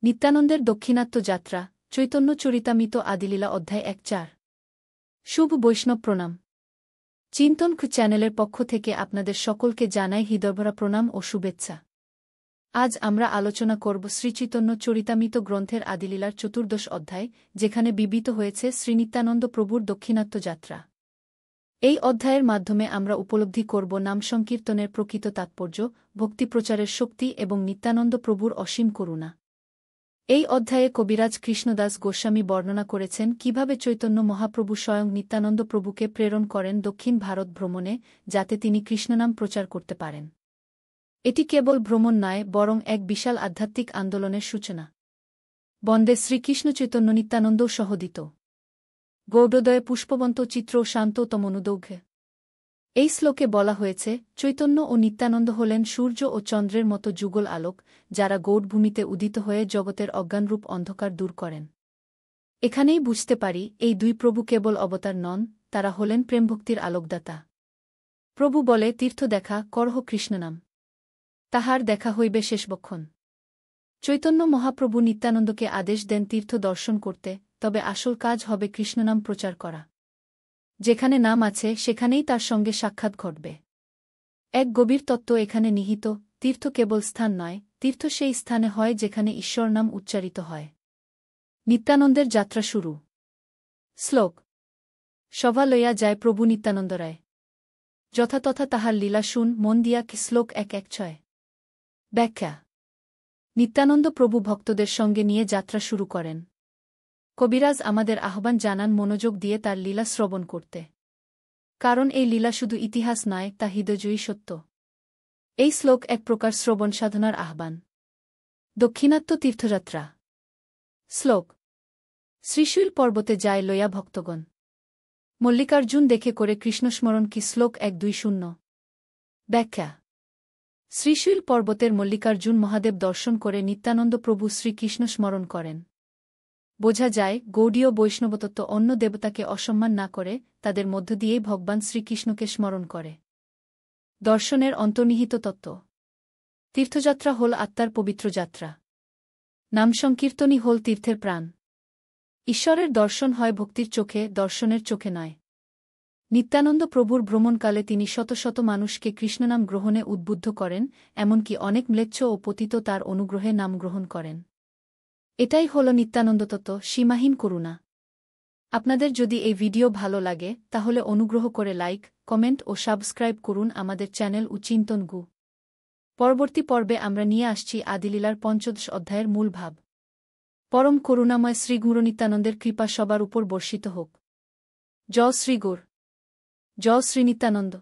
নিত্যানন্দের দক্ষিণাত্য যাত্রা চৈতন্য চরিতামৃত আদিলীলা অধ্যায় ১-৪। শুভ বৈষ্ণব প্রণাম। চিন্তন চ্যানেলের পক্ষ থেকে আপনাদের সকলকে জানাই হৃদয়ভরা প্রণাম ও শুভেচ্ছা। আজ আমরা আলোচনা করব শ্রীচৈতন্য চরিতামৃত গ্রন্থের আদিলীলার চতুর্দশ অধ্যায়, যেখানে বিবৃত হয়েছে শ্রীনিত্যানন্দ প্রভুর দক্ষিণাত্য যাত্রা। এই অধ্যায়ের মাধ্যমে আমরা উপলব্ধি করব নাম সংকীর্তনের প্রকৃত তাৎপর্য, ভক্তিপ্রচারের শক্তি এবং নিত্যানন্দ প্রভুর অসীম করুণা। এই অধ্যায়ে কবিরাজ কৃষ্ণদাস গোস্বামী বর্ণনা করেছেন কিভাবে চৈতন্য মহাপ্রভু স্বয়ং নিত্যানন্দ প্রভুকে প্রেরণ করেন দক্ষিণ ভারত ভ্রমণে, যাতে তিনি কৃষ্ণনাম প্রচার করতে পারেন। এটি কেবল ভ্রমণ নয়, বরং এক বিশাল আধ্যাত্মিক আন্দোলনের সূচনা। বন্দে শ্রীকৃষ্ণ চৈতন্য নিত্যানন্দও সহোদিত গৌড়োদয়ে পুষ্পবন্ত চিত্র শান্ত তমনুদৌঘে। এই শ্লোকে বলা হয়েছে, চৈতন্য ও নিত্যানন্দ হলেন সূর্য ও চন্দ্রের মতো যুগল আলোক, যারা গৌড়ভূমিতে উদিত হয়ে জগতের অজ্ঞানরূপ অন্ধকার দূর করেন। এখানেই বুঝতে পারি, এই দুই প্রভু কেবল অবতার নন, তারা হলেন প্রেমভক্তির আলোকদাতা। প্রভু বলে, তীর্থ দেখা করহ কৃষ্ণনাম, তাহার দেখা হইবে শেষবক্ষণ। চৈতন্য মহাপ্রভু নিত্যানন্দকে আদেশ দেন তীর্থ দর্শন করতে, তবে আসল কাজ হবে কৃষ্ণনাম প্রচার করা। যেখানে নাম আছে সেখানেই তার সঙ্গে সাক্ষাৎ ঘটবে। এক গভীর তত্ত্ব এখানে নিহিত, তীর্থ কেবল স্থান নয়, তীর্থ সেই স্থানে হয় যেখানে ঈশ্বর নাম উচ্চারিত হয়। নিত্যানন্দের যাত্রা শুরু। শ্লোক। সভা লইয়া যায় প্রভু নিত্যানন্দ রায়, যথাতথা তাহার লীলা শুন মন দিয়া। শ্লোক ১-১-৬। ব্যাখ্যা। নিত্যানন্দ প্রভু ভক্তদের সঙ্গে নিয়ে যাত্রা শুরু করেন। কবিরাজ আমাদের আহ্বান জানান মনোযোগ দিয়ে তার লীলা শ্রবণ করতে। কারণ এই লীলা শুধু ইতিহাস নয়, তা হৃদয়জয়ী সত্য। এই শ্লোক এক প্রকার শ্রবণ সাধনার আহ্বান। দক্ষিণাত্য তীর্থযাত্রা। শ্লোক। শ্রীশৈল পর্বতে যায় লইয়া ভক্তগণ, মল্লিকার্জুন দেখে করে কৃষ্ণস্মরণ। কি শ্লোক ১-২-০। ব্যাখ্যা। শ্রীশৈল পর্বতের মল্লিকার্জুন মহাদেব দর্শন করে নিত্যানন্দ প্রভু শ্রীকৃষ্ণ স্মরণ করেন। বোঝা যায়, গৌড়ীয় বৈষ্ণবতত্ত্ব অন্য দেবতাকে অসম্মান না করে তাদের মধ্য দিয়েই ভগবান শ্রীকৃষ্ণকে স্মরণ করে। দর্শনের অন্তর্নিহিত তত্ত্ব। তীর্থযাত্রা হল আত্মার পবিত্র যাত্রা। নাম সংকীর্তনই হল তীর্থের প্রাণ। ঈশ্বরের দর্শন হয় ভক্তির চোখে, দর্শনের চোখে নয়। নিত্যানন্দ প্রভুর ভ্রমণকালে তিনি শত শত মানুষকে কৃষ্ণনাম গ্রহণে উদ্বুদ্ধ করেন, এমনকি অনেক ম্লেচ্ছ ও পতিত তার অনুগ্রহে নাম গ্রহণ করেন। এটাই হল নিত্যানন্দতত্ত্ব, সীমাহীন করুণা। আপনাদের যদি এই ভিডিও ভালো লাগে তাহলে অনুগ্রহ করে লাইক, কমেন্ট ও সাবস্ক্রাইব করুন আমাদের চ্যানেল চিন্তন গু। পরবর্তী পর্বে আমরা নিয়ে আসছি আদিলীলার পঞ্চদশ অধ্যায়ের মূল ভাব। পরম করুণাময় শ্রীগুরু নিত্যানন্দের কৃপা সবার উপর বর্ষিত হোক। জয় শ্রীগুর, জয় শ্রী নিত্যানন্দ।